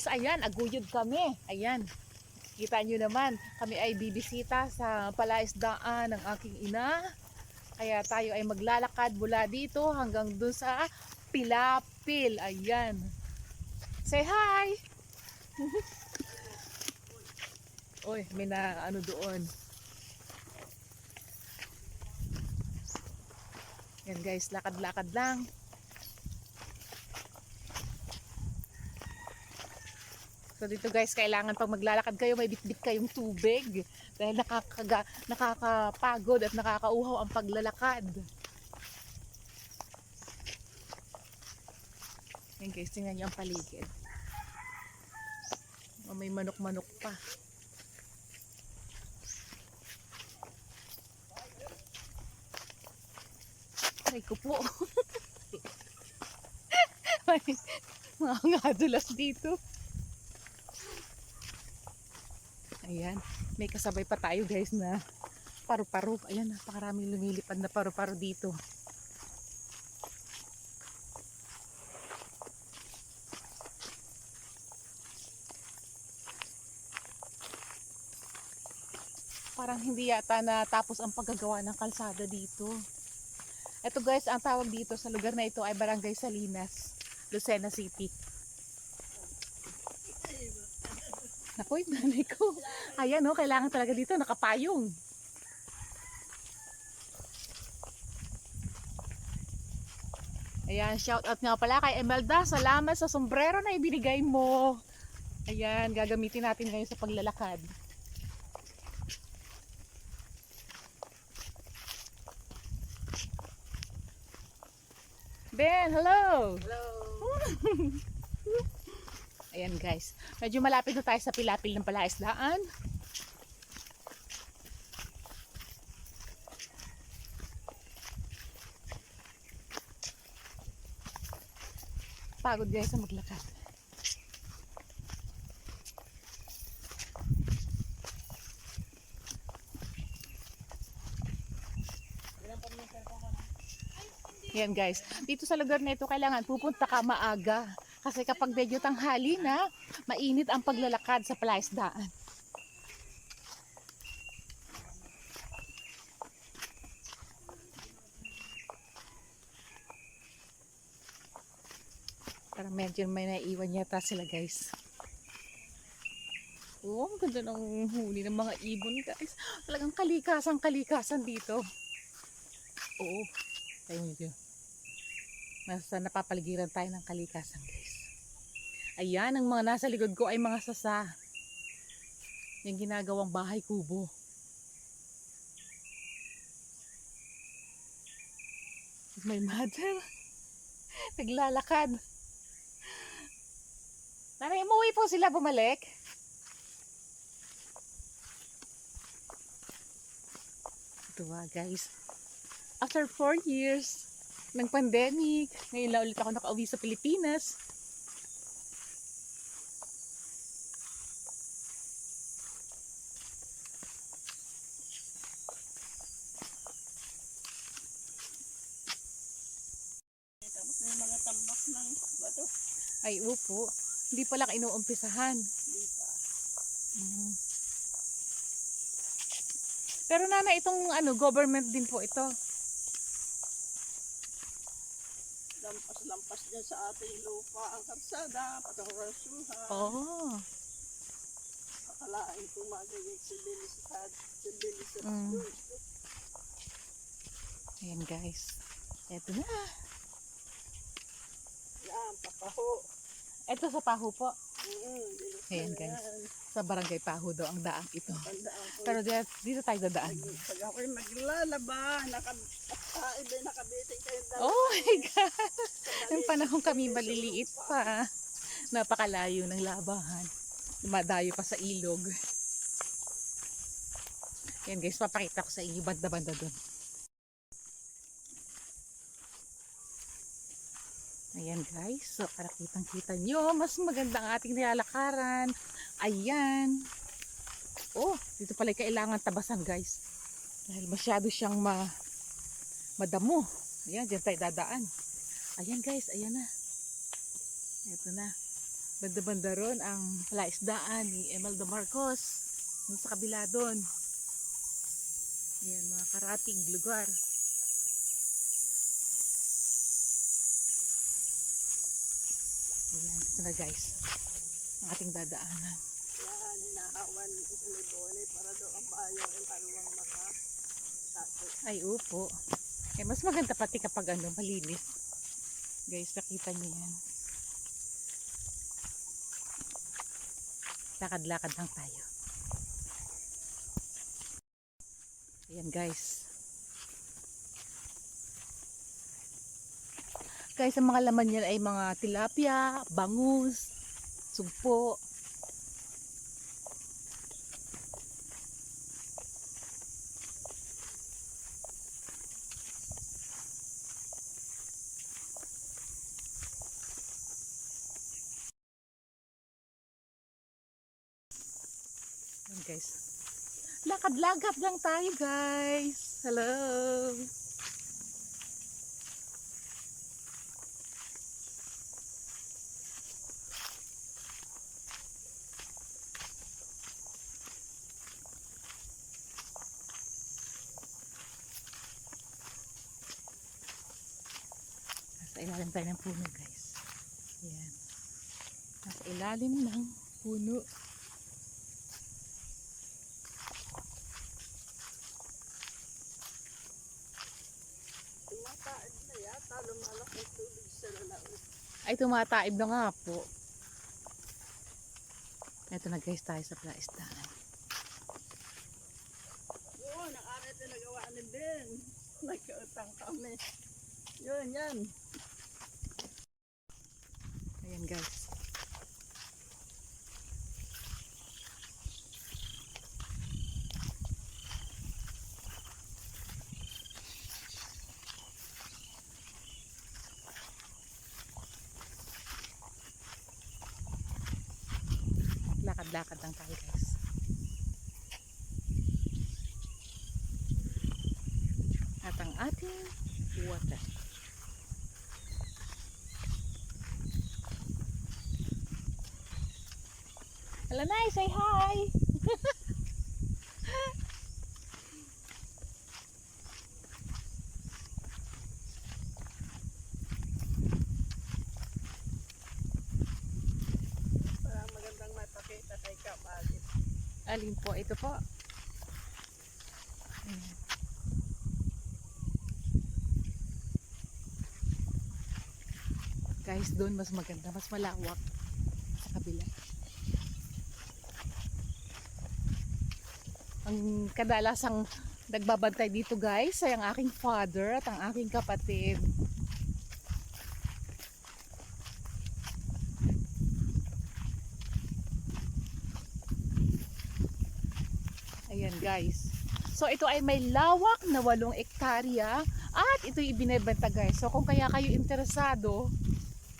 ayan, aguyod kami. Ayan, kita nyo naman, kami ay bibisita sa palaisdaan ng aking ina. Kaya tayo ay maglalakad mula dito hanggang dun sa Pilapil. Ayan. Say hi! Uy, may na ano doon. Yan guys, lakad-lakad lang. So dito guys, kailangan pag maglalakad kayo, may bitbit kayong tubig. Dahil nakakapagod at nakakauhaw ang paglalakad. Yan guys, tingnan nyo ang paligid. May manok-manok pa. Aray ko po. May mga ngadulas dito. Ayan, may kasabay pa tayo guys na paru-paro. Ayan, napakaraming lumilipad na paru-paro dito. Parang hindi yata natapos ang paggagawa ng kalsada dito. Ito guys, ang tawag dito sa lugar na ito ay Barangay Salinas, Lucena City. Naku, nanay ko. Ayan o, kailangan talaga dito nakapayong. Ayan, shout out nga pala kay Emelda. Salamat sa sombrero na ibinigay mo. Ayan, gagamitin natin ngayon sa paglalakad. Ben, hello! Hello! Ayan guys, medyo malapit na tayo sa Pilapil ng palaisdaan. Pagod guys sa maglakad. Ayan guys, dito sa lugar na ito kailangan pupunta ka maaga. Kasi kapag medyo tanghali na, mainit ang paglalakad sa palaisdaan. Parang medyo may naiwan yata sila guys. Oh, ang ganda ng huli ng mga ibon guys. Talagang kalikasan dito. Oo, tayo medyo. Nasa napapaligiran tayo ng kalikasan guys. Ayan, ang mga nasa likod ko ay mga sasa. Yung ginagawang bahay kubo. My mother. Naglalakad. Nanay, umuwi po sila bumalik. Ito guys. After 4 years ng pandemic, ngayon lang ulit ako nakauwi sa Pilipinas. Tapos may mga tambak ng bato. Ay, upo. Hindi pala inuumpisahan. Hindi pa. Pero nana, itong government din po ito. Lampas-lampas dyan sa ating lupa ang karsada, patong rasuhan. Oh. Akalain kung magiging sibilisidad. Ayan guys. Eto na. Yan, papaho. Ito sa Paho po. Ayan Ayan guys. Sa Barangay Paho daw ang daang ito. Tandaan ko. Pero dito tayo dadaan. Pag ako'y maglalaba, nakabitay kayo dalawa. Oh my God! Yung panahon kami maliliit pa. Napakalayo ng labahan. Dumadayo pa sa ilog. Yan guys, papakita ko sa inyo banda-banda doon. Ayan guys, so para kitang-kita nyo, mas maganda ang ating nilalakaran. Ayan. Oh, dito pala kailangan tabasan guys. Dahil masyado siyang madamo. Ayan, dyan tayo dadaan. Ayan guys, ayan na. Ito na. Banda-banda ron ang palaisdaan ni Imelda Marcos. Doon sa kabila doon. Ayan, mga karating lugar. Ayan, dito na guys. Ang ating dadaanan. Yan, hinahawan ni Bonnie para doon ang bayang ang aruang maka. Ay, upo. Eh, mas maganda pati kapag ano, malinis. Guys, nakita niyo yan. Lakad-lakad lang tayo. Ayan guys. Guys, ang mga laman niyan ay mga tilapia, bangus, sugpo. Ayan guys. Lakad-lakad lang tayo guys. Hello. Nasa ilalim tayo ng puno guys. Ayan. Nasa ilalim ng puno. Tumataid na yata, lumalak ang tubig sa lalaot. Ay, tumataib na nga po. Ito na guys tayo sa palaisdaan. Oo, nakarit na nagawa ni Ben. Nagkautang kami. Yun, yan. Ayan guys. Lakad-lakad lang tayo guys. At ang ating water. Hello, Nay, say hi! Parang magandang mapakita kay Kapagit. Alin po? Ito po. Ayan. Guys, doon mas maganda, mas malawak sa kabila. Ang kadalasang nagbabantay dito guys ay ang aking father at ang aking kapatid. Ayan guys. So ito ay may lawak na 8 ektarya at ito ibinebenta guys. So kung kaya kayo interesado,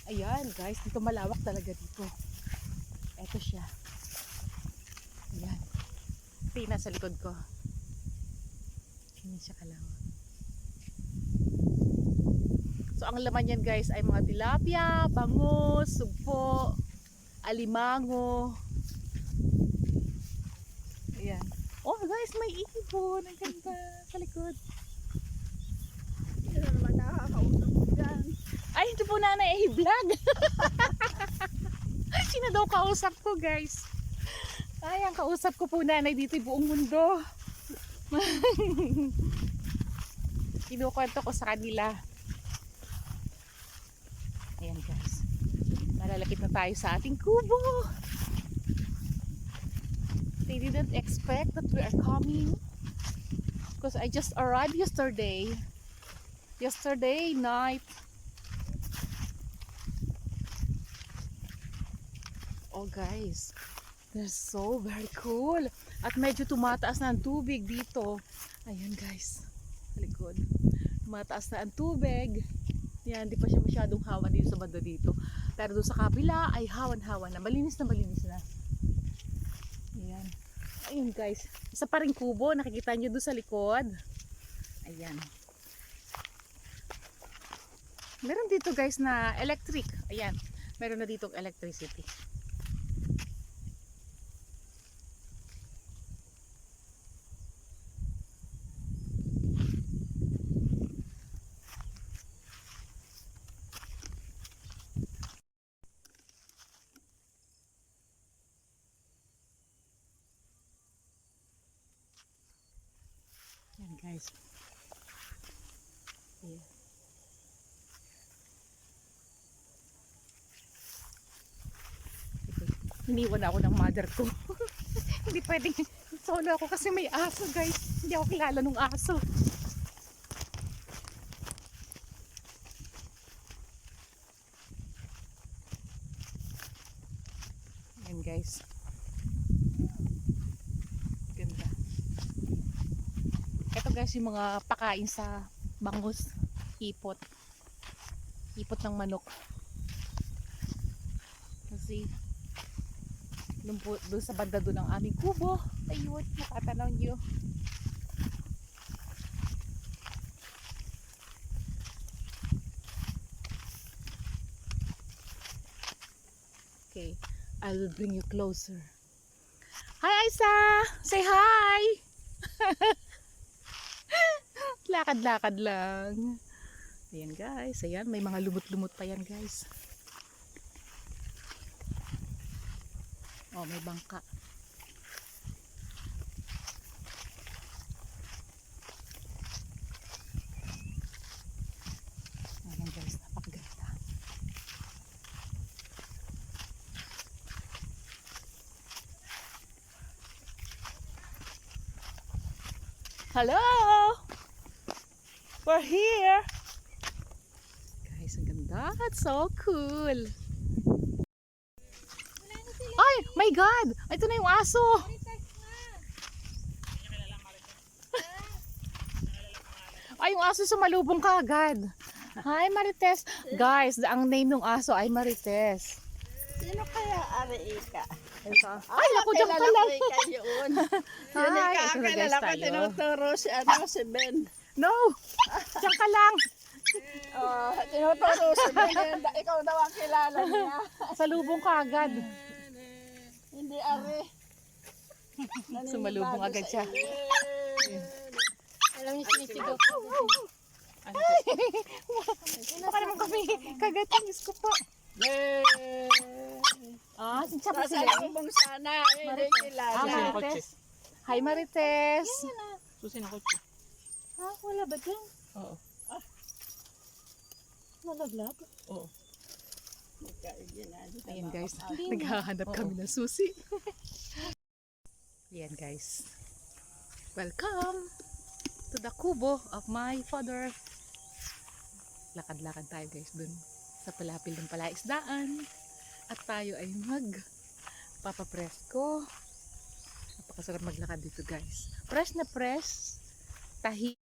ayan guys, dito malawak talaga dito. Ito siya. Ayan. Ito yung nasa likod ko. Ganyan siya kalawak. So ang laman yan guys ay mga tilapia, bangus, sugpo, alimango. Ayan. Oh guys, may ibon. Ang ganda sa likod. Hindi na naman nakakausap ko dyan. Ay, ito po nanay ay vlog. Sino daw kausap ko guys? Ay, ang kausap ko po nanay dito ay buong mundo. Kinukwento ko sa kanila. Ayan guys. Malalapit na tayo sa ating kubo. They didn't expect that we are coming because I just arrived yesterday night. Oh guys, they're so very cool at medyo tumataas na ang tubig dito. Ayun guys, likod, tumataas na ang tubig. Yan, di pa siya masyadong hawan dito sa banda dito, pero doon sa kabila ay hawan-hawan na, malinis na. Ayan. Ayun guys. Isa pa ring kubo. Nakikita nyo doon sa likod. Ayan. Meron dito guys na electric. Ayan. Meron na ditong electricity. Yan guys. Yeah. Iniwan ako ng mother ko. Hindi pwedeng solo ako kasi may aso guys. Hindi ako kilala nung aso. Yan guys. Ganda. Ito guys yung mga pakain sa bangus. Ipot. Ipot ng manok. Kasi doon sa banda doon ang aming kubo. Ayun, nakatanaw nyo. Okay, I will bring you closer. Hi Isa! Say hi! Lakad-lakad lang. Ayan guys, ayan, may mga lumot-lumot pa yan guys. Oh, may bangka. Ayan guys, napakaganda. Hello! We're here! Guys, ang ganda. That's so cool. Ay, my God! Ito na yung aso! Ay, yung aso sumalubong ka agad. Hi, Marites. Guys, ang name ng aso ay Marites. Sino kaya Areika? Ay, naku, dyan ka lang. Yun. Hi, Ka, ito na guys kilala ko, tayo. tinuturo si, si Ben. No! Diyan ka lang. Tinuturo si Ben. Ikaw daw ang kilala niya. Salubong ka agad. Hindi Are. Sumalubong agad siya. Alam niyo sinisigaw. Baka naman kami kagatingis ko po. Ah, siya pa sila. Sasalubong sana. Hindi kilala. Marites. Hi, Marites. Susi na kotse. Wala ba dyan? Oo. Nalaglag? Oo. Ayan guys, naghahanap kami ng susi. Ayan guys. Welcome to the kubo of my father. Lakad-lakad tayo guys dun sa palapil ng palaisdaan. At tayo ay papapresko. Napakasarap maglakad dito guys. Fresh na fresh. Tahi.